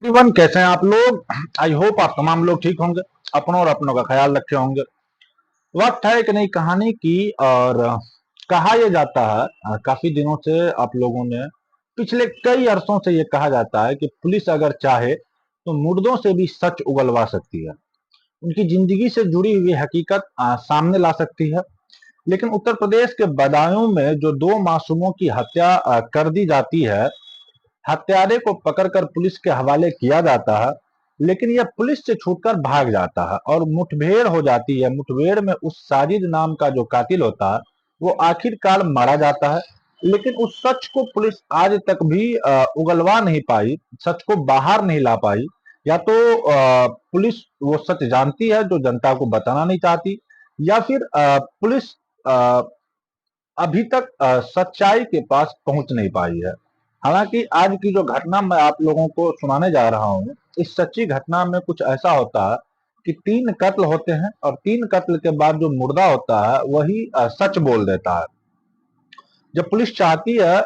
Everyone, कैसे हैं आप लोग। आई होप आप तमाम लोग ठीक होंगे, अपनों और अपनों का ख्याल रखे होंगे। वक्त है एक नई कहानी की। और कहा यह जाता है, काफी दिनों से आप लोगों ने, पिछले कई अरसों से ये कहा जाता है कि पुलिस अगर चाहे तो मुर्दों से भी सच उगलवा सकती है, उनकी जिंदगी से जुड़ी हुई हकीकत सामने ला सकती है। लेकिन उत्तर प्रदेश के बदायूं में जो दो मासूमों की हत्या कर दी जाती है, हत्यारे को पकड़कर पुलिस के हवाले किया जाता है, लेकिन यह पुलिस से छूटकर भाग जाता है और मुठभेड़ हो जाती है। मुठभेड़ में उस साजिद नाम का जो कातिल होता है वो आखिरकार मारा जाता है। लेकिन उस सच को पुलिस आज तक भी उगलवा नहीं पाई, सच को बाहर नहीं ला पाई। या तो पुलिस वो सच जानती है जो जनता को बताना नहीं चाहती, या फिर पुलिस अ, अभी तक सच्चाई के पास पहुंच नहीं पाई है। हालांकि आज की जो घटना मैं आप लोगों को सुनाने जा रहा हूं, इस सच्ची घटना में कुछ ऐसा होता है कि तीन कत्ल होते हैं और तीन कत्ल के बाद जो मुर्दा होता है वही सच बोल देता है। जब पुलिस चाहती है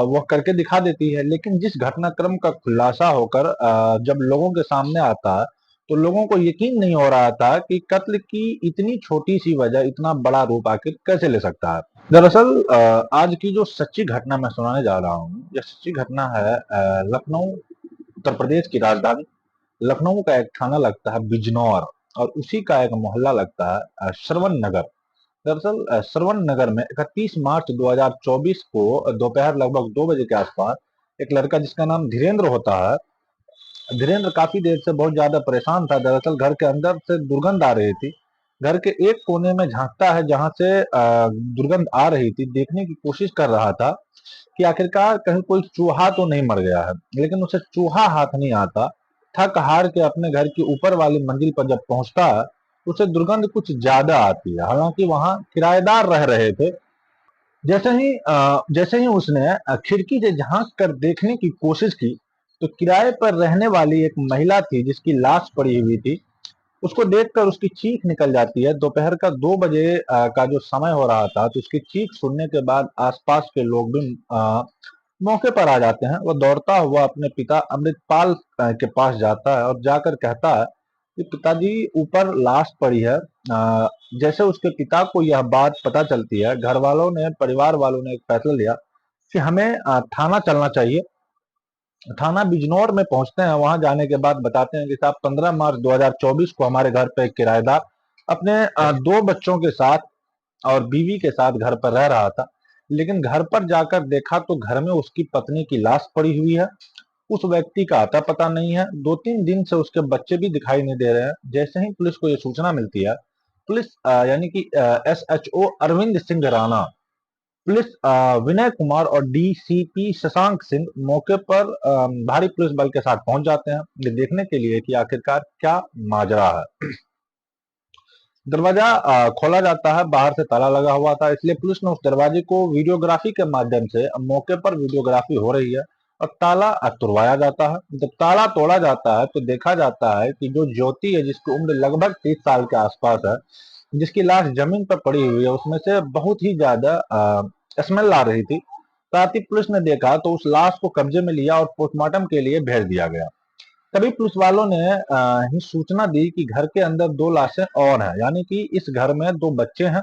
वो करके दिखा देती है, लेकिन जिस घटनाक्रम का खुलासा होकर जब लोगों के सामने आता है तो लोगों को यकीन नहीं हो रहा था कि कत्ल की इतनी छोटी सी वजह इतना बड़ा रूप आखिर कैसे ले सकता है। दरअसल आज की जो सच्ची घटना मैं सुनाने जा रहा हूँ, यह सच्ची घटना है लखनऊ, उत्तर प्रदेश की राजधानी लखनऊ का एक थाना लगता है बिजनौर, और उसी का एक मोहल्ला लगता है श्रवण नगर। दरअसल श्रवण नगर में 31 मार्च 2024 को दोपहर लगभग 2 बजे के आसपास एक लड़का जिसका नाम धीरेन्द्र होता है, धीरेन्द्र काफी देर से बहुत ज्यादा परेशान था। दरअसल घर के अंदर से दुर्गंध आ रही थी। घर के एक कोने में झांकता है जहां से दुर्गंध आ रही थी, देखने की कोशिश कर रहा था कि आखिरकार कहीं कोई चूहा तो नहीं मर गया है। लेकिन उसे चूहा हाथ नहीं आता। थक हार के अपने घर की ऊपर वाली मंजिल पर जब पहुंचता है तो उसे दुर्गंध कुछ ज्यादा आती है। हालांकि वहां किराएदार रह रहे थे। जैसे ही उसने खिड़की से झांक कर देखने की कोशिश की तो किराए पर रहने वाली एक महिला थी जिसकी लाश पड़ी हुई थी। उसको देखकर उसकी चीख निकल जाती है। दोपहर का 2 बजे का जो समय हो रहा था, तो उसकी चीख सुनने के बाद आसपास के लोग भी मौके पर आ जाते हैं। वो दौड़ता हुआ अपने पिता अमृतपाल के पास जाता है और जाकर कहता है कि पिताजी, ऊपर लाश पड़ी है। जैसे उसके पिता को यह बात पता चलती है, घर वालों ने, परिवार वालों ने एक फैसला लिया कि हमें थाना चलना चाहिए। थाना बिजनौर में पहुंचते हैं। वहां जाने के बाद बताते हैं कि साहब, 15 मार्च 2024 को हमारे घर पे एक किराएदार अपने दो बच्चों के साथ और बीवी के साथ घर पर रह रहा था। लेकिन घर पर जाकर देखा तो घर में उसकी पत्नी की लाश पड़ी हुई है। उस व्यक्ति का अता पता नहीं है। 2-3 दिन से उसके बच्चे भी दिखाई नहीं दे रहे हैं। जैसे ही पुलिस को यह सूचना मिलती है, पुलिस यानी कि SHO अरविंद सिंह राणा, पुलिस विनय कुमार और DCP शशांक सिंह मौके पर भारी पुलिस बल के साथ पहुंच जाते हैं, ये देखने के लिए कि आखिरकार क्या माजरा है। दरवाजा खोला जाता है, बाहर से ताला लगा हुआ था, इसलिए पुलिस ने उस दरवाजे को वीडियोग्राफी के माध्यम से, मौके पर वीडियोग्राफी हो रही है और ताला तुड़वाया जाता है। जब ताला तोड़ा जाता है तो देखा जाता है कि जो ज्योति है, जिसकी उम्र लगभग 30 साल के आसपास है, जिसकी लाश जमीन पर पड़ी हुई है, उसमें से बहुत ही ज्यादा स्मेल आ रही थी। साथ ही पुलिस ने देखा तो उस लाश को कब्जे में लिया और पोस्टमार्टम के लिए भेज दिया गया। तभी पुलिस वालों ने ही सूचना दी कि घर के अंदर दो लाशें और हैं, यानी कि इस घर में दो बच्चे हैं।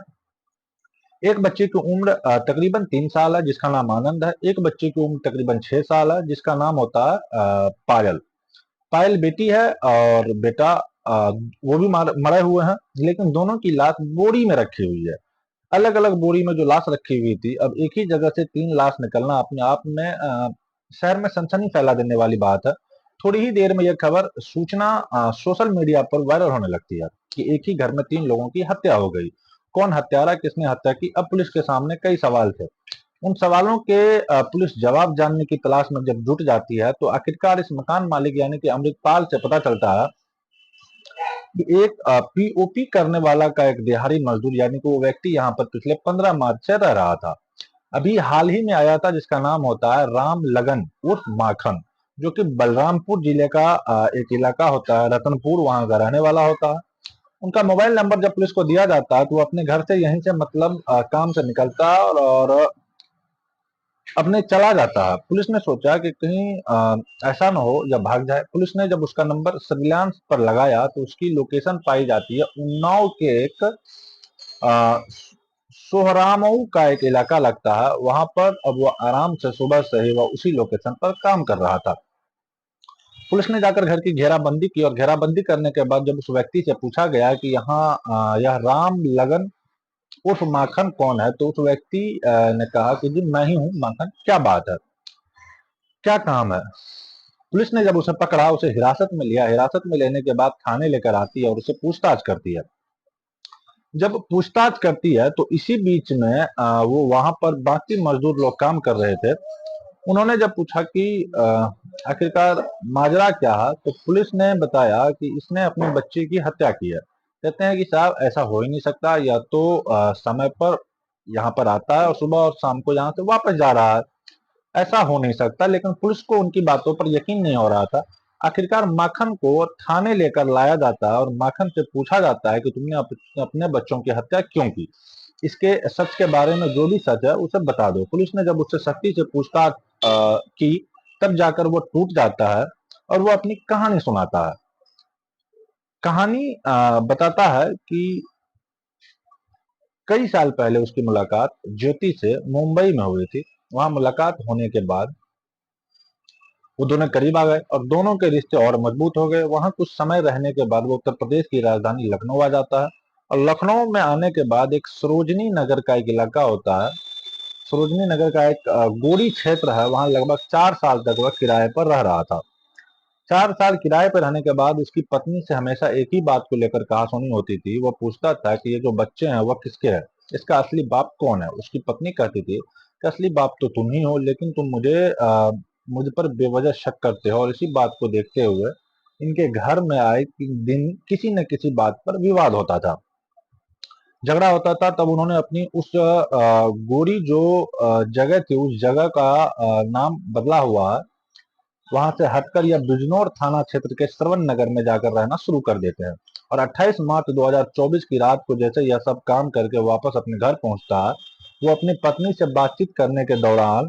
एक बच्चे की उम्र तकरीबन 3 साल है, जिसका नाम आनंद है। एक बच्चे की उम्र तकरीबन 6 साल है, जिसका नाम होता है पायल। पायल बेटी है और बेटा वो भी मरे हुए हैं। लेकिन दोनों की लाश बोरी में रखी हुई है, अलग अलग बोरी में जो लाश रखी हुई थी। अब एक ही जगह से तीन लाश निकलना अपने आप में शहर में सनसनी फैला देने वाली बात है। थोड़ी ही देर में यह खबर, सूचना सोशल मीडिया पर वायरल होने लगती है कि एक ही घर में तीन लोगों की हत्या हो गई। कौन हत्यारा, किसने हत्या की? अब पुलिस के सामने कई सवाल थे। उन सवालों के पुलिस जवाब जानने की तलाश में जब जुट जाती है तो आखिरकार इस मकान मालिक यानी कि अमृतपाल से पता चलता है कि एक POP करने वाला का एक दिहाड़ी मजदूर, यानी कि वो व्यक्ति यहाँ पर पिछले 15 मार्च से रह रहा था, अभी हाल ही में आया था, जिसका नाम होता है राम लगन उर्फ माखन, जो कि बलरामपुर जिले का एक इलाका होता है रतनपुर, वहां का रहने वाला होता है। उनका मोबाइल नंबर जब पुलिस को दिया जाता है तो वो अपने घर से, यहीं से मतलब काम से निकलता है और अपने चला जाता है। पुलिस ने सोचा कि कहीं ऐसा ना हो या भाग जाए। पुलिस ने जब उसका नंबर सर्विलांस पर लगाया तो उसकी लोकेशन पाई जाती है उन्नाव के एक अ, सोहरामऊ का एक इलाका लगता है वहां पर। अब वो आराम से सुबह से ही वह उसी लोकेशन पर काम कर रहा था। पुलिस ने जाकर घर की घेराबंदी की और घेराबंदी करने के बाद जब उस व्यक्ति से पूछा गया कि यहाँ यह राम लगन उर्फ माखन कौन है, तो उस व्यक्ति ने कहा कि जी मैं ही हूँ माखन, क्या बात है, क्या काम है। पुलिस ने जब उसे पकड़ा, उसे हिरासत में लिया। हिरासत में लेने के बाद थाने लेकर आती है और उसे पूछताछ करती है। जब पूछताछ करती है तो इसी बीच में वो वहां पर बाकी मजदूर लोग काम कर रहे थे। उन्होंने जब पूछा कि आखिरकार माजरा क्या है, तो पुलिस ने बताया कि इसने अपने बच्चे की हत्या की है। कहते हैं कि साहब ऐसा हो ही नहीं सकता, या तो समय पर यहाँ पर आता है और सुबह और शाम को यहाँ से वापस जा रहा है, ऐसा हो नहीं सकता। लेकिन पुलिस को उनकी बातों पर यकीन नहीं हो रहा था। आखिरकार माखन को थाने लेकर लाया जाता है और माखन से पूछा जाता है कि तुमने अपने बच्चों की हत्या क्यों की, इसके सच के बारे में जो भी सच है उसे बता दो। पुलिस ने जब उससे सख्ती से पूछताछ की, तब जाकर वो टूट जाता है और वो अपनी कहानी सुनाता है। कहानी बताता है कि कई साल पहले उसकी मुलाकात ज्योति से मुंबई में हुई थी। वहां मुलाकात होने के बाद वो दोनों करीब आ गए और दोनों के रिश्ते और मजबूत हो गए। वहां कुछ समय रहने के बाद वो उत्तर प्रदेश की राजधानी लखनऊ आ जाता है। और लखनऊ में आने के बाद एक सरोजनी नगर का एक इलाका होता है। सरोजनी नगर का एक गोरी क्षेत्र है, वहां लगभग 4 साल तक वह किराए पर रह रहा था। 4 साल किराए पर रहने के बाद उसकी पत्नी से हमेशा एक ही बात को लेकर कहासुनी होती थी। वो पूछता था कि ये जो बच्चे हैं वह किसके हैं, इसका असली बाप कौन है। उसकी पत्नी कहती थी कि असली बाप तो तुम ही हो, लेकिन तुम मुझ पर बेवजह शक करते हो। और इसी बात को देखते हुए इनके घर में आए दिन किसी न किसी बात पर विवाद होता था, झगड़ा होता था। तब उन्होंने अपनी उस गोरी जो जगह थी उस जगह का नाम बदला हुआ है, वहां से हटकर यह बिजनौर थाना क्षेत्र के श्रवण नगर में जाकर रहना शुरू कर देते हैं। और 28 मार्च 2024 की रात को जैसे यह सब काम करके वापस अपने घर पहुंचता है, वो अपनी पत्नी से बातचीत करने के दौरान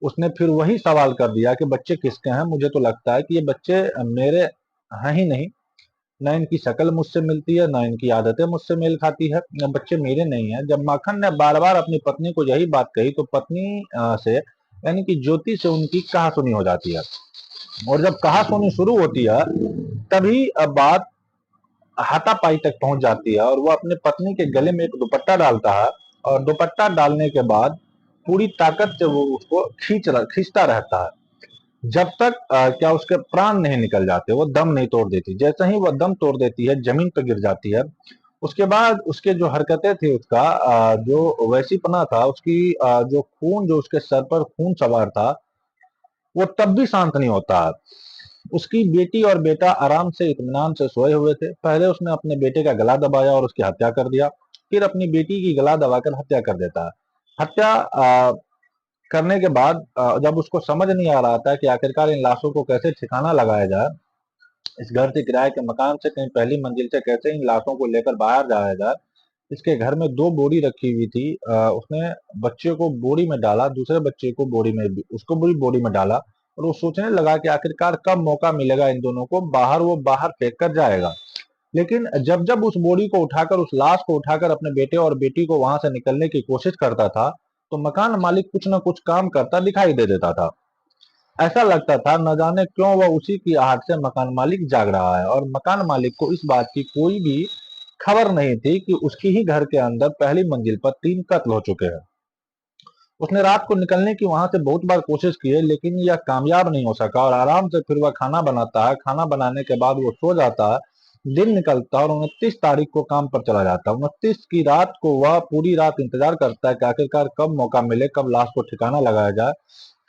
उसने फिर वही सवाल कर दिया कि बच्चे किसके हैं। मुझे तो लगता है कि ये बच्चे मेरे हैं ही नहीं, ना इनकी शक्ल मुझसे मिलती है, ना इनकी आदतें मुझसे मेल खाती है, न बच्चे मेरे नहीं है। जब माखन ने बार बार अपनी पत्नी को यही बात कही तो पत्नी से यानी कि ज्योति से उनकी कहासुनी हो जाती है। और जब कहासुनी शुरू होती है तभी बात हाथापाई तक पहुंच जाती है और वो अपने पत्नी के गले में एक दुपट्टा डालता है। और दुपट्टा डालने के बाद पूरी ताकत से वो उसको खींचता रहता है जब तक क्या उसके प्राण नहीं निकल जाते, वो दम नहीं तोड़ देती। जैसे ही वो दम तोड़ देती है, जमीन पर गिर जाती है। उसके बाद उसके जो हरकतें थी, उसका जो वैसीपना था, उसकी जो खून जो उसके सर पर खून सवार था, वो तब भी शांत नहीं होता है। उसकी बेटी और बेटा आराम से इत्मीनान से सोए हुए थे। पहले उसने अपने बेटे का गला दबाया और उसकी हत्या कर दिया। फिर अपनी बेटी की गला दबाकर हत्या कर देता है। हत्या करने के बाद जब उसको समझ नहीं आ रहा था कि आखिरकार इन लाशों को कैसे ठिकाना लगाया जाए, इस घर से किराए के मकान से कहीं पहली मंजिल से कैसे इन लाशों को लेकर बाहर जाया जाए। इसके घर में 2 बोरी रखी हुई थी। उसने बच्चे को बोरी में डाला, दूसरे बच्चे को बोरी में उसको भी बोरी में डाला। और वो सोचने लगा कि आखिरकार कब मौका मिलेगा इन दोनों को बाहर, वो बाहर फेंक कर जाएगा। लेकिन जब जब उस बोरी को उठाकर, उस लाश को उठाकर अपने बेटे और बेटी को वहां से निकलने की कोशिश करता था, तो मकान मालिक कुछ न कुछ काम करता दिखाई दे देता था। ऐसा लगता था न जाने क्यों वह उसी की आहट से मकान मालिक जाग रहा है। और मकान मालिक को इस बात की कोई भी खबर नहीं थी कि उसकी ही घर के अंदर पहली मंजिल पर 3 कत्ल हो चुके हैं। उसने रात को निकलने की वहां से बहुत बार कोशिश की है, लेकिन यह कामयाब नहीं हो सका। और आराम से फिर वह खाना बनाता है। खाना बनाने के बाद वो सो जाता है। दिन निकलता है और 29 तारीख को काम पर चला जाता है। 29 की रात को वह पूरी रात इंतजार करता है कि आखिरकार कब मौका मिले, कब लाश को ठिकाना लगाया जाए।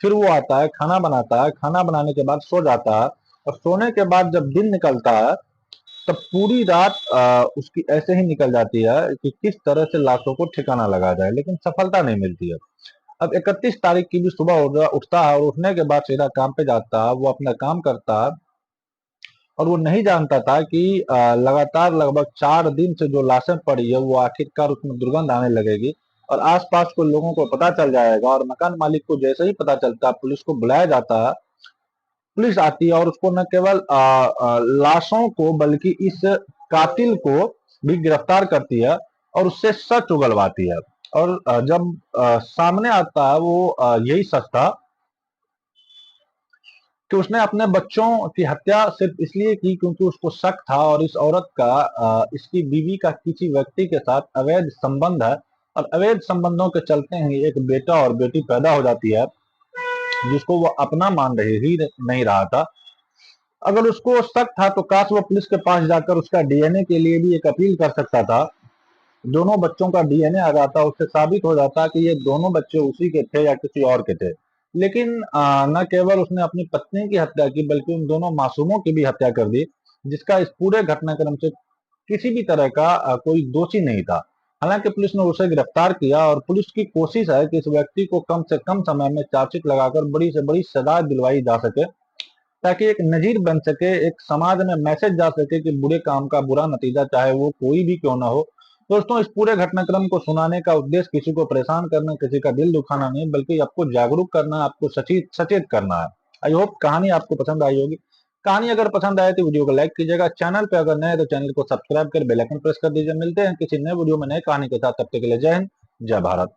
फिर वो आता है, खाना बनाता है। खाना बनाने के बाद सो जाता है। और सोने के बाद जब दिन निकलता है, तब पूरी रात उसकी ऐसे ही निकल जाती है कि किस तरह से लाशों को ठिकाना लगाया जाए, लेकिन सफलता नहीं मिलती है। अब 31 तारीख की भी सुबह उठता है और उठने के बाद सीधा काम पे जाता है। वो अपना काम करता है और वो नहीं जानता था कि लगातार लगभग 4 दिन से जो लाशें पड़ी है वो आखिरकार उसमें दुर्गंध आने लगेगी और आसपास को लोगों को पता चल जाएगा, और मकान मालिक को जैसे ही पता चलता है पुलिस को बुलाया जाता है। पुलिस आती है और उसको न केवल लाशों को बल्कि इस कातिल को भी गिरफ्तार करती है और उससे सच उगलवाती है। और जब सामने आता है वो यही सच था कि उसने अपने बच्चों की हत्या सिर्फ इसलिए की क्योंकि उसको शक था और इस औरत का इसकी बीवी का किसी व्यक्ति के साथ अवैध संबंध है, और अवैध संबंधों के चलते ही एक बेटा और बेटी पैदा हो जाती है जिसको वो अपना मान रही ही नहीं रहा था। अगर उसको शक था तो काश वो पुलिस के पास जाकर उसका डीएनए के लिए भी एक अपील कर सकता था। दोनों बच्चों का डीएनए आ जाता, उससे साबित हो जाता कि ये दोनों बच्चे उसी के थे या किसी और के थे। लेकिन न केवल उसने अपनी पत्नी की हत्या की बल्कि उन दोनों मासूमों की भी हत्या कर दी, जिसका इस पूरे घटनाक्रम से किसी भी तरह का कोई दोषी नहीं था। हालांकि पुलिस ने उसे गिरफ्तार किया और पुलिस की कोशिश है कि इस व्यक्ति को कम से कम समय में चार्जशीट लगाकर बड़ी से बड़ी सजा दिलवाई जा सके, ताकि एक नजीर बन सके, एक समाज में मैसेज जा सके कि बुरे काम का बुरा नतीजा चाहे वो कोई भी क्यों ना हो। दोस्तों, इस पूरे घटनाक्रम को सुनाने का उद्देश्य किसी को परेशान करना, किसी का दिल दुखाना नहीं, बल्कि आपको जागरूक करना, आपको सचेत सचेत करना है। आई होप कहानी आपको पसंद आई होगी। कहानी अगर पसंद आए तो वीडियो को लाइक कीजिएगा। चैनल पे अगर नए हैं तो चैनल को सब्सक्राइब कर बेल आइकन प्रेस कर दीजिए। मिलते हैं किसी नए वीडियो में नए कहानी के साथ। तब तक के लिए जय हिंद, जय भारत।